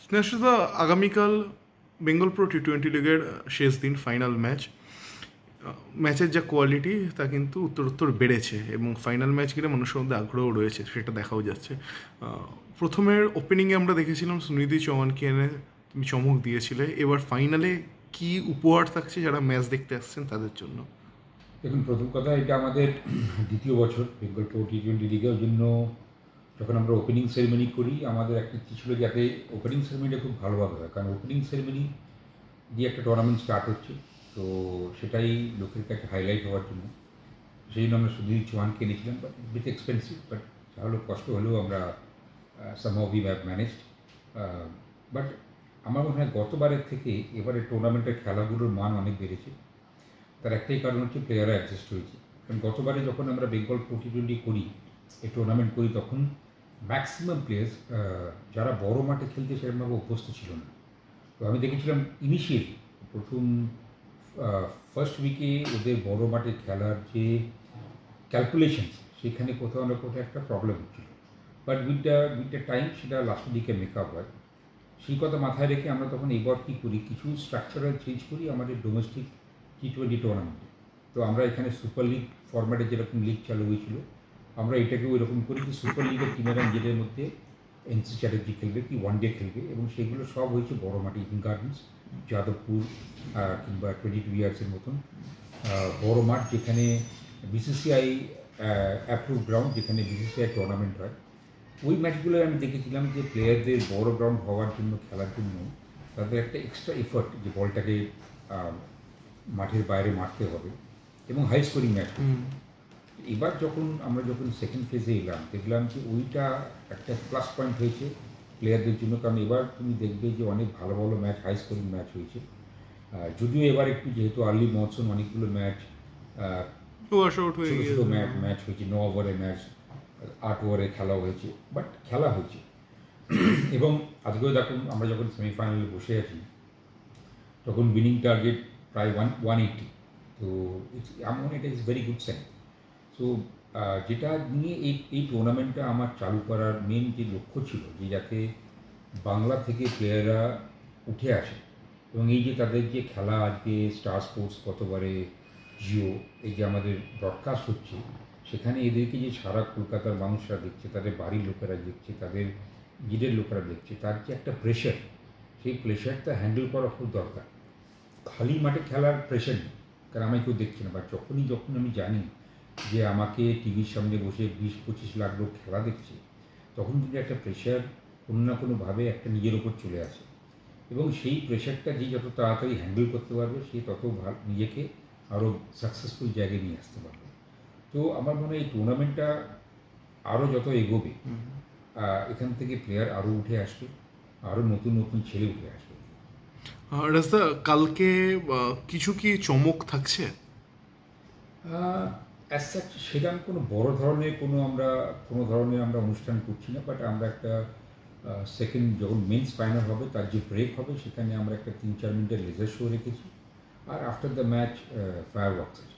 স্নেহাশিসদা, আগামীকাল Bengal pro T20 লিগের শেষ দিন, ফাইনাল ম্যাচ। ম্যাচের যা কোয়ালিটি তা কিন্তু উত্তরোত্তর বেড়েছে এবং ফাইনাল ম্যাচ ঘিরে মানুষের মধ্যে আগ্রহ রয়েছে, সেটা দেখাও যাচ্ছে। প্রথমের ওপেনিংয়ে আমরা দেখেছিলাম সুনিধি চৌহানকে এনে তুমি চমক দিয়েছিলে। এবার ফাইনালে কি উপহার থাকছে যারা ম্যাচ দেখতে আসছেন তাদের জন্য? দেখুন, প্রথম কথা, এটা আমাদের দ্বিতীয় বছর বেঙ্গল প্রো টি20 লিগে। ওই জন্য যখন আমরা ওপেনিং সেরেমনি করি, আমাদের একটা ইচ্ছে ছিল যাতে ওপেনিং সেরেমনিটা খুব ভালোভাবে হয়, কারণ ওপেনিং সেরেমনি দিয়ে একটা টুর্নামেন্ট স্টার্ট হচ্ছে, তো সেটাই লোকের কাছে হাইলাইট হওয়ার জন্য সেই জন্য আমরা সুধীর চৌহানকে এনেছিলাম। বাট বিট এক্সপেন্সিভ, বাট তাহলে কষ্ট হলেও আমরা somehow we have managed. But আমার মনে হয় গতবারের থেকে এবারে টুর্নামেন্টের খেলাগুলোর মান অনেক বেড়েছে। তার একটাই কারণ হচ্ছে প্লেয়াররা অ্যাডজাস্ট হয়েছে। কারণ গতবারে যখন আমরা বেঙ্গল প্রো টি20 করি, এই টুর্নামেন্ট করি, তখন ম্যাক্সিমাম প্লেয়ার্স যারা বড় মাঠে খেলতে সেরকমভাবে অভ্যস্ত ছিল না। তো আমি দেখেছিলাম ইনিশিয়ালি প্রথম ফার্স্ট উইকে ওদের বড় মাঠে খেলার যে ক্যালকুলেশন, সেখানে কোথাও না কোথাও একটা প্রবলেম হচ্ছিল। বাট উইথ দ্য টাইম সেটা লাস্টের দিকে মেকআপ হয়। সেই কথা মাথায় রেখে আমরা তখন এবার কী করি, কিছু স্ট্রাকচারাল চেঞ্জ করি আমাদের ডোমেস্টিক টি20 টুর্নামেন্টে। তো আমরা এখানে সুপার লিগ ফরম্যাটে যেরকম লিগ চালু হয়েছিল, আমরা এটাকেও এরকম করি যে সুপার লিগের টিমেরা নিজেদের মধ্যে এনসি চ্যাটার্জি খেলবে, কি ওয়ান ডে খেলবে, এবং সেগুলো সব হয়েছে বড় মাঠে, ইডেন গার্ডেন্স, যাদবপুর কিংবা 22 ইয়ার্সের মতন বড় মাঠ, যেখানে বিসিসিআই অ্যাপ্রুভ গ্রাউন্ড, যেখানে বিসিসিআই টুর্নামেন্ট হয়। ওই ম্যাচগুলোয় আমি দেখেছিলাম যে প্লেয়ারদের বড় গ্রাউন্ড হওয়ার জন্য, খেলার জন্য তাদের একটা এক্সট্রা এফোর্ট, যে বলটাকে মাঠের বাইরে মারতে হবে এবং হাই স্কোরিং ম্যাচ। এবার আমরা যখন সেকেন্ড ফেজে এলাম, দেখলাম যে ওইটা একটা প্লাস পয়েন্ট হয়েছে প্লেয়ারদের জন্য, কারণ এবার তুমি দেখবে যে অনেক ভালো ভালো ম্যাচ, হাই স্কোরিং ম্যাচ হয়েছে। যদিও এবার একটু, যেহেতু আর্লি মনসুন, অনেকগুলো ম্যাচ ছোটো ছোটো ম্যাচ হয়েছে, 9 ওভারের ম্যাচ, 8 ওভারে খেলা হয়েছে, বাট খেলা হয়েছে। এবং আজকেও দেখুন, আমরা যখন সেমিফাইনালে বসে আছি, তখন উইনিং টার্গেট প্রায় 180। তো আমার এটা is very good sign. So যেটা নিয়ে এই টুর্নামেন্টটা আমার চালু করার মেন যে লক্ষ্য ছিল, যে যাতে বাংলা থেকে প্লেয়াররা উঠে আসে, এবং এই যে তাদের যে খেলা, আজকে স্টার স্পোর্টস, গতবারে জিও, এই যে আমাদের ব্রডকাস্ট হচ্ছে, সেখানে এদেরকে যে সারা কলকাতার মানুষরা দেখছে, তাদের বাড়ির লোকেরা দেখছে, তাদের নিজের লোকেরা দেখছে, তার যে একটা প্রেশার, সেই প্রেশারটা হ্যান্ডেল করা খুব দরকার। খালি মাঠে খেলার প্রেশার নেই, কারণ আমি কেউ দেখছি না, বা যখন আমি জানি যে আমাকে টিভির সামনে বসে 20-25 লাখ লোক খেলা দেখছে, তখন কিন্তু একটা প্রেশার কোনো না কোনোভাবে একটা নিজের ওপর চলে আসে, এবং সেই প্রেশারটা যে যত তাড়াতাড়ি হ্যান্ডেল করতে পারবে, সে তত নিজেকে আরও সাকসেসফুল জায়গায় নিয়ে আসতে পারবে। তো আমার মনে হয় এই টুর্নামেন্টটা আরও যত এগোবে, এখান থেকে প্লেয়ার আরও উঠে আসবে, আরও নতুন নতুন ছেলে উঠে আসবে। রাস্তা, কালকে কিছু কি চমক থাকছে? অ্যাজ সাচ সেরকম কোনো বড় ধরনের কোনো ধরনের আমরা অনুষ্ঠান করছি না, বাট আমরা একটা সেকেন্ড, যখন মেন্স ফাইনাল হবে, তার যে ব্রেক হবে, সেখানে আমরা একটা 3-4 মিনিটের লেজার শো রেখেছি, আর after the match fireworks আছে।